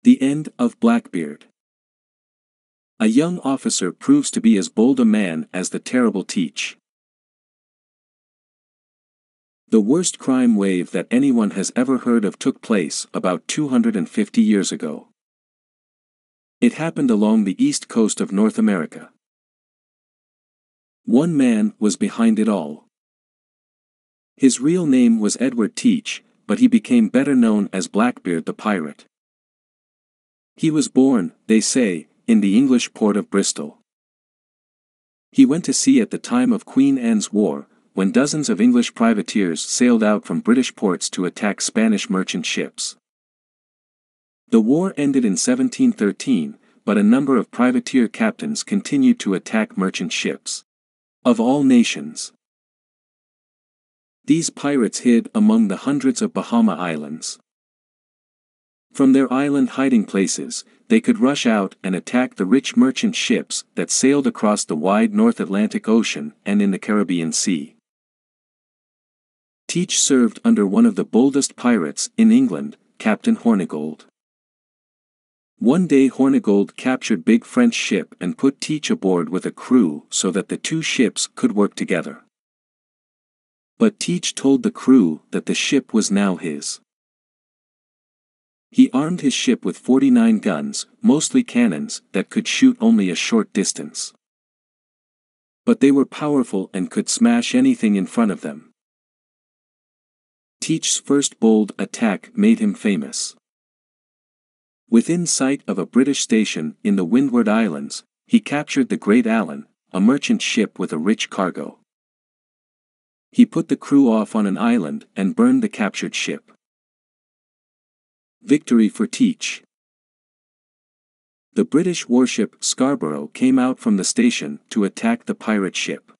The End of Blackbeard. A young officer proves to be as bold a man as the terrible Teach. The worst crime wave that anyone has ever heard of took place about 250 years ago. It happened along the east coast of North America. One man was behind it all. His real name was Edward Teach, but he became better known as Blackbeard the Pirate. He was born, they say, in the English port of Bristol. He went to sea at the time of Queen Anne's War, when dozens of English privateers sailed out from British ports to attack Spanish merchant ships. The war ended in 1713, but a number of privateer captains continued to attack merchant ships of all nations. These pirates hid among the hundreds of Bahama Islands. From their island hiding places, they could rush out and attack the rich merchant ships that sailed across the wide North Atlantic Ocean and in the Caribbean Sea. Teach served under one of the boldest pirates in England, Captain Hornigold. One day Hornigold captured big French ship and put Teach aboard with a crew so that the two ships could work together. But Teach told the crew that the ship was now his. He armed his ship with 49 guns, mostly cannons, that could shoot only a short distance. But they were powerful and could smash anything in front of them. Teach's first bold attack made him famous. Within sight of a British station in the Windward Islands, he captured the Great Allen, a merchant ship with a rich cargo. He put the crew off on an island and burned the captured ship. Victory for Teach. The British warship Scarborough came out from the station to attack the pirate ship.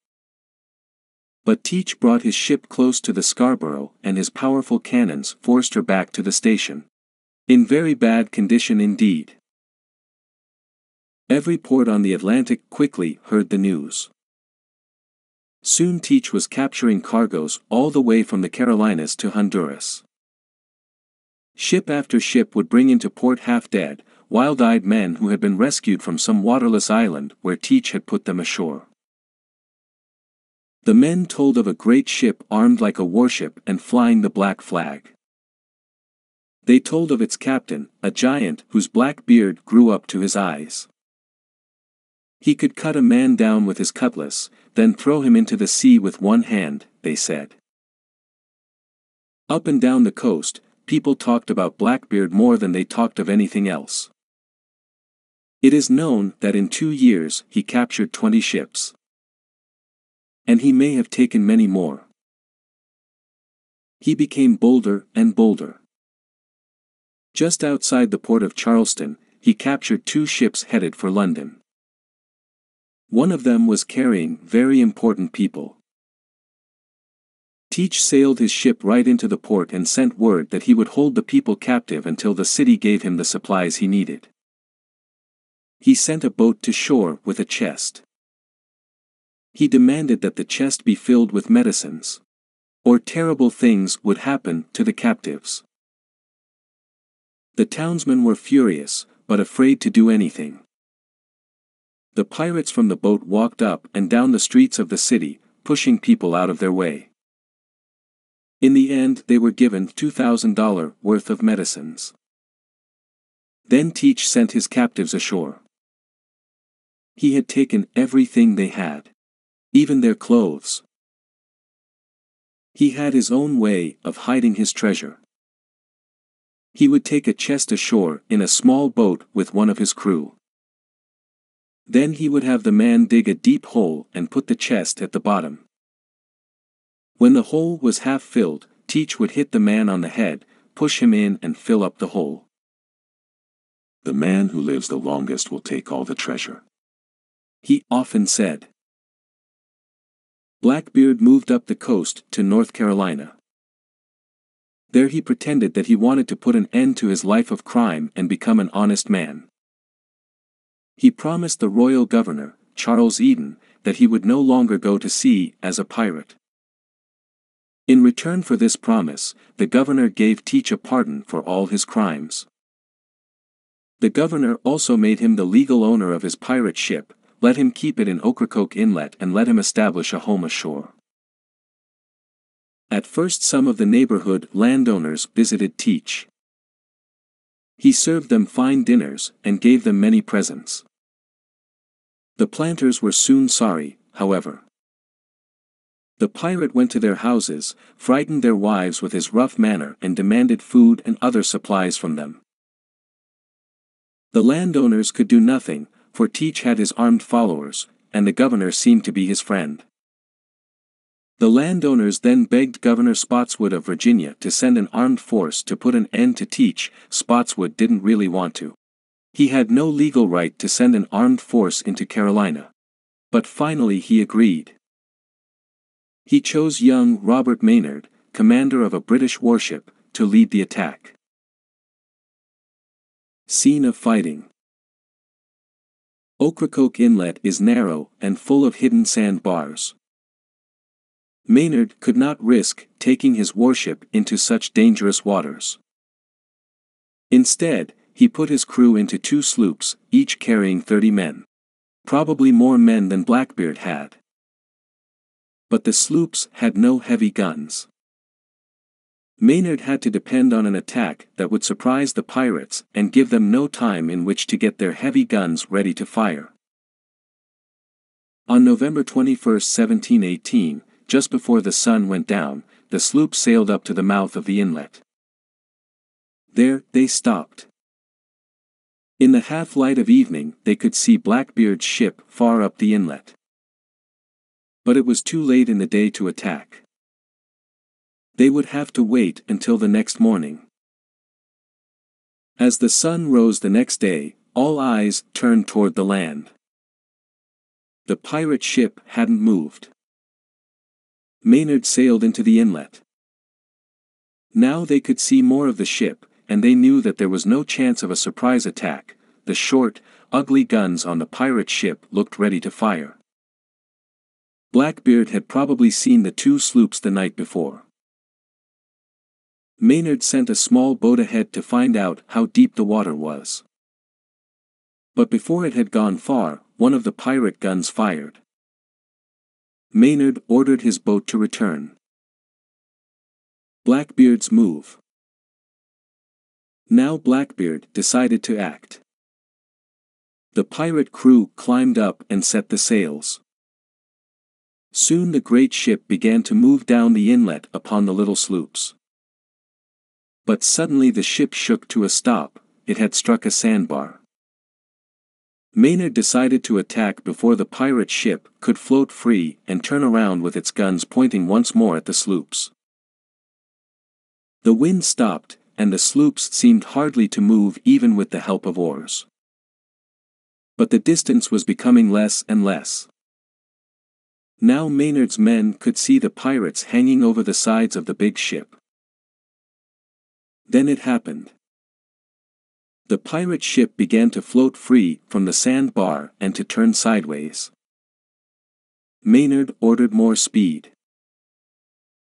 But Teach brought his ship close to the Scarborough and his powerful cannons forced her back to the station. In very bad condition indeed. Every port on the Atlantic quickly heard the news. Soon Teach was capturing cargoes all the way from the Carolinas to Honduras. Ship after ship would bring into port half-dead, wild-eyed men who had been rescued from some waterless island where Teach had put them ashore. The men told of a great ship armed like a warship and flying the black flag. They told of its captain, a giant whose black beard grew up to his eyes. He could cut a man down with his cutlass, then throw him into the sea with one hand, they said. Up and down the coast, people talked about Blackbeard more than they talked of anything else. It is known that in 2 years he captured 20 ships. And he may have taken many more. He became bolder and bolder. Just outside the port of Charleston, he captured 2 ships headed for London. One of them was carrying very important people. Teach sailed his ship right into the port and sent word that he would hold the people captive until the city gave him the supplies he needed. He sent a boat to shore with a chest. He demanded that the chest be filled with medicines, or terrible things would happen to the captives. The townsmen were furious, but afraid to do anything. The pirates from the boat walked up and down the streets of the city, pushing people out of their way. In the end they were given $2,000 worth of medicines. Then Teach sent his captives ashore. He had taken everything they had, even their clothes. He had his own way of hiding his treasure. He would take a chest ashore in a small boat with one of his crew. Then he would have the man dig a deep hole and put the chest at the bottom. When the hole was half filled, Teach would hit the man on the head, push him in and fill up the hole. "The man who lives the longest will take all the treasure," he often said. Blackbeard moved up the coast to North Carolina. There he pretended that he wanted to put an end to his life of crime and become an honest man. He promised the royal governor, Charles Eden, that he would no longer go to sea as a pirate. In return for this promise, the governor gave Teach a pardon for all his crimes. The governor also made him the legal owner of his pirate ship, let him keep it in Ocracoke Inlet and let him establish a home ashore. At first some of the neighborhood landowners visited Teach. He served them fine dinners and gave them many presents. The planters were soon sorry, however. The pirate went to their houses, frightened their wives with his rough manner and demanded food and other supplies from them. The landowners could do nothing, for Teach had his armed followers, and the governor seemed to be his friend. The landowners then begged Governor Spotswood of Virginia to send an armed force to put an end to Teach. Spotswood didn't really want to. He had no legal right to send an armed force into Carolina. But finally he agreed. He chose young Robert Maynard, commander of a British warship, to lead the attack. Scene of fighting. Ocracoke Inlet is narrow and full of hidden sandbars. Maynard could not risk taking his warship into such dangerous waters. Instead, he put his crew into 2 sloops, each carrying 30 men. Probably more men than Blackbeard had. But the sloops had no heavy guns. Maynard had to depend on an attack that would surprise the pirates and give them no time in which to get their heavy guns ready to fire. On November 21, 1718, just before the sun went down, the sloop sailed up to the mouth of the inlet. There, they stopped. In the half-light of evening they could see Blackbeard's ship far up the inlet. But it was too late in the day to attack. They would have to wait until the next morning. As the sun rose the next day, all eyes turned toward the land. The pirate ship hadn't moved. Maynard sailed into the inlet. Now they could see more of the ship, and they knew that there was no chance of a surprise attack. The short, ugly guns on the pirate ship looked ready to fire. Blackbeard had probably seen the 2 sloops the night before. Maynard sent a small boat ahead to find out how deep the water was. But before it had gone far, one of the pirate guns fired. Maynard ordered his boat to return. Blackbeard's move. Now Blackbeard decided to act. The pirate crew climbed up and set the sails. Soon the great ship began to move down the inlet upon the little sloops. But suddenly the ship shook to a stop. It had struck a sandbar. Maynard decided to attack before the pirate ship could float free and turn around with its guns pointing once more at the sloops. The wind stopped, and the sloops seemed hardly to move even with the help of oars. But the distance was becoming less and less. Now Maynard's men could see the pirates hanging over the sides of the big ship. Then it happened. The pirate ship began to float free from the sandbar and to turn sideways. Maynard ordered more speed.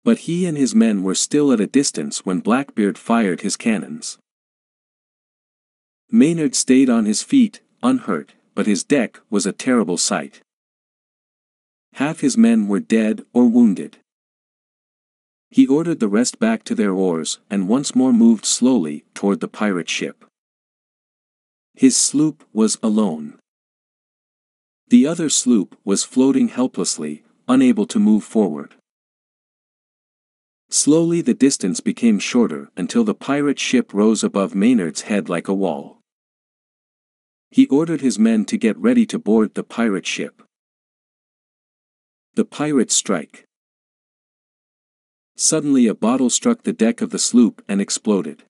But he and his men were still at a distance when Blackbeard fired his cannons. Maynard stayed on his feet, unhurt, but his deck was a terrible sight. Half his men were dead or wounded. He ordered the rest back to their oars and once more moved slowly toward the pirate ship. His sloop was alone. The other sloop was floating helplessly, unable to move forward. Slowly the distance became shorter until the pirate ship rose above Maynard's head like a wall. He ordered his men to get ready to board the pirate ship. The pirates strike. Suddenly a bottle struck the deck of the sloop and exploded.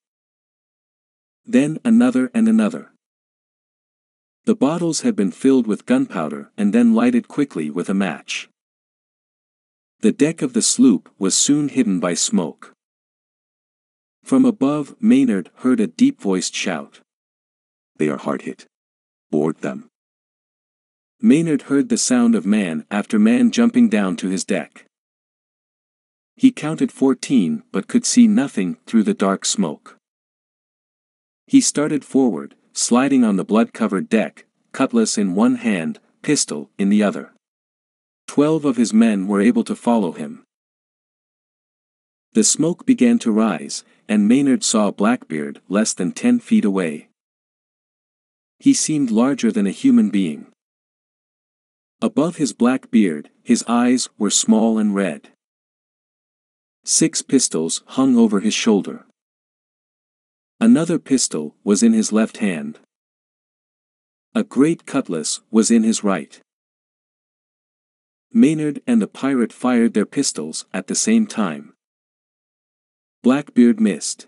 Then another and another. The bottles had been filled with gunpowder and then lighted quickly with a match. The deck of the sloop was soon hidden by smoke. From above, Maynard heard a deep-voiced shout. "They are hard hit. Board them." Maynard heard the sound of man after man jumping down to his deck. He counted 14 but could see nothing through the dark smoke. He started forward, sliding on the blood-covered deck, cutlass in one hand, pistol in the other. 12 of his men were able to follow him. The smoke began to rise, and Maynard saw Blackbeard less than 10 feet away. He seemed larger than a human being. Above his black beard, his eyes were small and red. 6 pistols hung over his shoulder. Another pistol was in his left hand. A great cutlass was in his right. Maynard and the pirate fired their pistols at the same time. Blackbeard missed.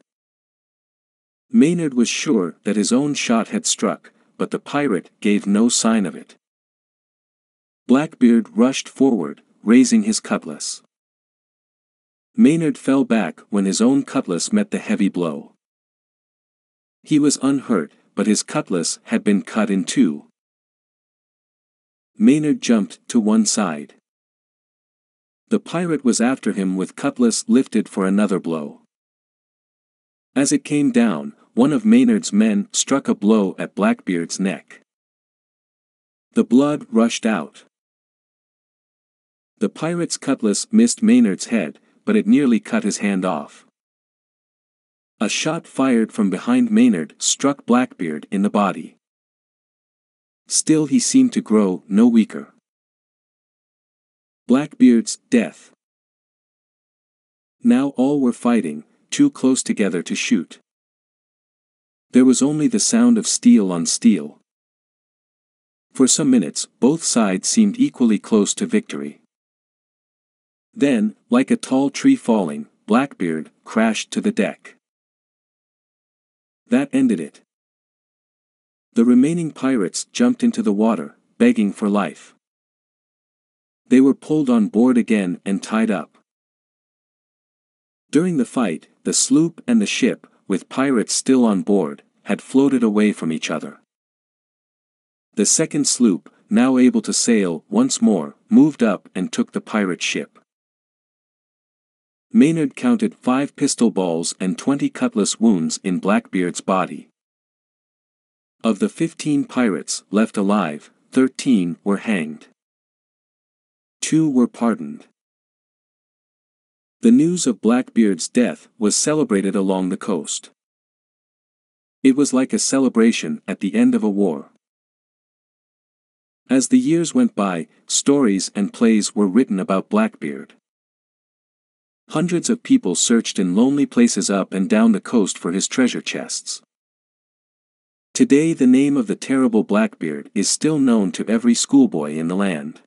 Maynard was sure that his own shot had struck, but the pirate gave no sign of it. Blackbeard rushed forward, raising his cutlass. Maynard fell back when his own cutlass met the heavy blow. He was unhurt, but his cutlass had been cut in two. Maynard jumped to one side. The pirate was after him with cutlass lifted for another blow. As it came down, one of Maynard's men struck a blow at Blackbeard's neck. The blood rushed out. The pirate's cutlass missed Maynard's head, but it nearly cut his hand off. A shot fired from behind Maynard struck Blackbeard in the body. Still he seemed to grow no weaker. Blackbeard's death. Now all were fighting, too close together to shoot. There was only the sound of steel on steel. For some minutes, both sides seemed equally close to victory. Then, like a tall tree falling, Blackbeard crashed to the deck. That ended it. The remaining pirates jumped into the water, begging for life. They were pulled on board again and tied up. During the fight, the sloop and the ship, with pirates still on board, had floated away from each other. The second sloop, now able to sail once more, moved up and took the pirate ship. Maynard counted 5 pistol balls and 20 cutlass wounds in Blackbeard's body. Of the 15 pirates left alive, 13 were hanged. 2 were pardoned. The news of Blackbeard's death was celebrated along the coast. It was like a celebration at the end of a war. As the years went by, stories and plays were written about Blackbeard. Hundreds of people searched in lonely places up and down the coast for his treasure chests. Today the name of the terrible Blackbeard is still known to every schoolboy in the land.